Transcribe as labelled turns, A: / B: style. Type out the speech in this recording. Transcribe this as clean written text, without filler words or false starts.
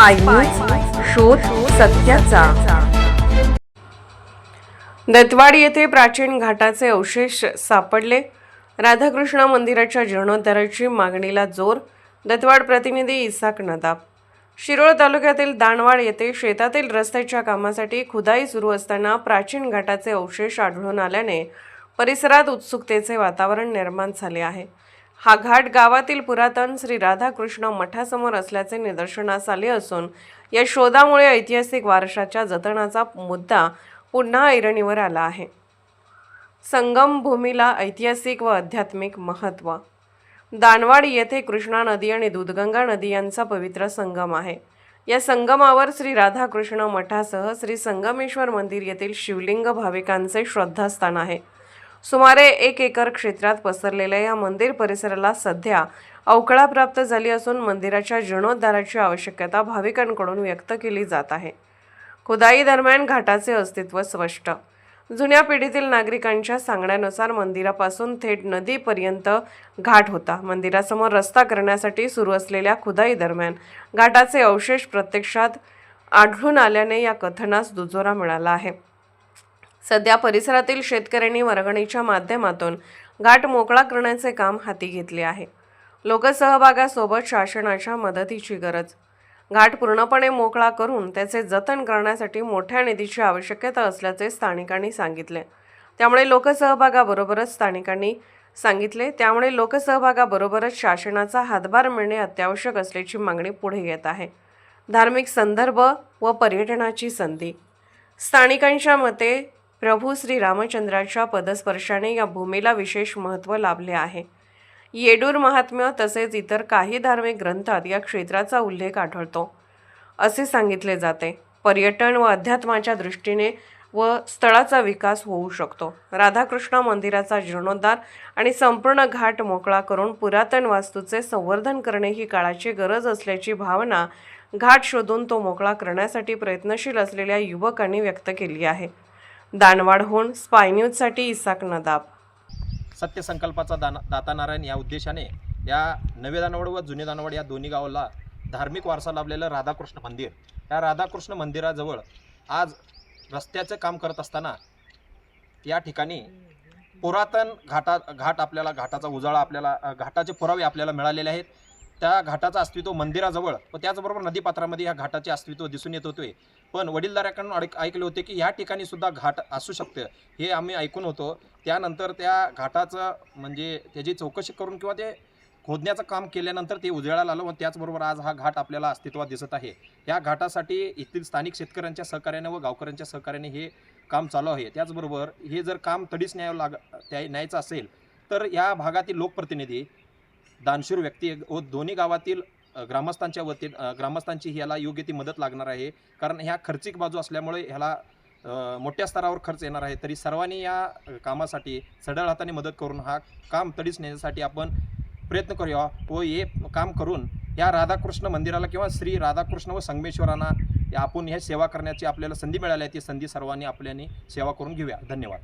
A: Spy news, शोध सत्याचा। दत्तवाड येथे प्राचीन घाटाचे अवशेष सापडले। राधाकृष्ण मंदिराच्या जीर्णोद्धाराची मागणीला जोर। दत्तवाड प्रतिनिधी इसाक नदाब। शिरोळ तालुक्यातील दानवाड येथे शेतातील रस्त्याच्या कामासाठी खुदाई सुरू असताना प्राचीन घाटाचे अवशेष आढळून आल्याने परिसरात उत्सुकतेचे वातावरण निर्माण झाले आहे। हा घाट गावातील पुरातन श्री राधाकृष्ण मठासमोर असल्याचे निदर्शनास आले असून या शोधामुळे ऐतिहासिक वारशाच्या जतनाचा मुद्दा पुन्हा ऐरणीवर आला आहे। संगम भूमीला ऐतिहासिक व आध्यात्मिक महत्त्व। दानवाड येथे कृष्णा नदी आणि दूधगंगा नदी यांचा पवित्र संगम आहे। या संगमावर श्री राधाकृष्ण मठासह श्री संगमेश्वर मंदिर येथील शिवलिंग भाविकांचे श्रद्धास्थान आहे। सुमारे 1 एकर क्षेत्रात पसरलेल्या या मंदिर परिसराला सध्या अवकळा प्राप्त झाली असून मंदिराच्या जीर्णोद्धाराची आवश्यकता भाविकांकडून व्यक्त केली जात आहे। खुदाई दरम्यान घाटाचे अस्तित्व स्पष्ट। जुन्या पिढीतील नागरिकांच्या सांगण्यानुसार मंदिरापासून थेट नदीपर्यंत घाट होता। मंदिरासमोर रस्ता करण्यासाठी सुरू असलेल्या खुदाई दरम्यान घाटाचे अवशेष प्रत्यक्षात आढळून आल्याने या कथनास दुजोरा मिळाला आहे। सध्या परिसरातील शेतकऱ्यांनी वर्गणीच्या माध्यमातून घाट मोकळा करण्याचे काम हाती घेतले आहे। लोकसहभागासोबत शासनाच्या मदतीची गरज। घाट पूर्णपणे मोकळा करून त्याचे जतन करण्यासाठी मोठ्या निधीची आवश्यकता असल्याचे स्थानिकांनी सांगितले। त्यामुळे लोकसहभागाबरोबरच शासनाचा हातभार मिळणे अत्यावश्यक असल्याची मागणी पुढे येत आहे। धार्मिक संदर्भ व पर्यटनाची संधी। स्थानिकांच्या मते प्रभू श्री रामचंद्राच्या पदस्पर्शाने या भूमीला विशेष महत्त्व लाभले आहे। येडूर महात्म्य तसेच इतर काही धार्मिक ग्रंथात या क्षेत्राचा उल्लेख आढळतो असे सांगितले जाते। पर्यटन व अध्यात्माच्या दृष्टीने व स्थळाचा विकास होऊ शकतो। राधाकृष्ण मंदिराचा जीर्णोद्धार आणि संपूर्ण घाट मोकळा करून पुरातन वास्तूचे संवर्धन करणे ही काळाची गरज असल्याची भावना घाट शोधून तो मोकळा करण्यासाठी प्रयत्नशील असलेल्या युवकांनी व्यक्त केली आहे। दानवाडहून स्पाय न्यूजसाठी इसाक नदाब।
B: सत्य संकल्पाचा दाता नारायण या उद्देशाने या नवे दानवाड व जुने दानवाड या दोन्ही गावाला धार्मिक वारसा लाभलेलं राधाकृष्ण मंदिर, या राधाकृष्ण मंदिराजवळ आज रस्त्याचं काम करत असताना या ठिकाणी पुरातन घाट आपल्याला घाटाचा उजाळा आपल्याला घाटाचे पुरावे आपल्याला मिळालेले आहेत। त्या घाटाचं अस्तित्व मंदिराजवळ व त्याचबरोबर नदीपात्रामध्ये या घाटाचे अस्तित्व दिसून येत होते। पण वडीलधाऱ्यांकडून ऐकले होते की या ठिकाणी सुद्धा घाट असू शकते, हे आम्ही ऐकून होतो। त्यानंतर त्या घाटाचं म्हणजे त्याची चौकशी करून किंवा ते खोदण्याचं काम केल्यानंतर ते उजेडाला आलं व त्याचबरोबर आज हा घाट आपल्याला अस्तित्वात दिसत आहे। या घाटासाठी येथील स्थानिक शेतकऱ्यांच्या सहकार्याने व गावकऱ्यांच्या सहकार्याने हे काम चालू आहे। त्याचबरोबर हे जर काम तडीस न्यायचं असेल तर या भागातील लोकप्रतिनिधी, दानशूर व्यक्ती व दोन्ही गावातील ग्रामस्थांची ह्याला योग्य ती मदत लागणार आहे। कारण ह्या खर्चिक बाजू असल्यामुळे ह्याला मोठ्या स्तरावर खर्च येणार आहे। तरी सर्वांनी या कामासाठी सढळ हाताने मदत करून हा काम तडीस नेण्यासाठी आपण प्रयत्न करूया व हे काम करून या राधाकृष्ण मंदिराला किंवा श्री राधाकृष्ण व संगमेश्वरांना आपण ह्या सेवा करण्याची आपल्याला संधी मिळाली आहे। ती संधी सर्वांनी आपल्याने सेवा करून घेऊया। धन्यवाद।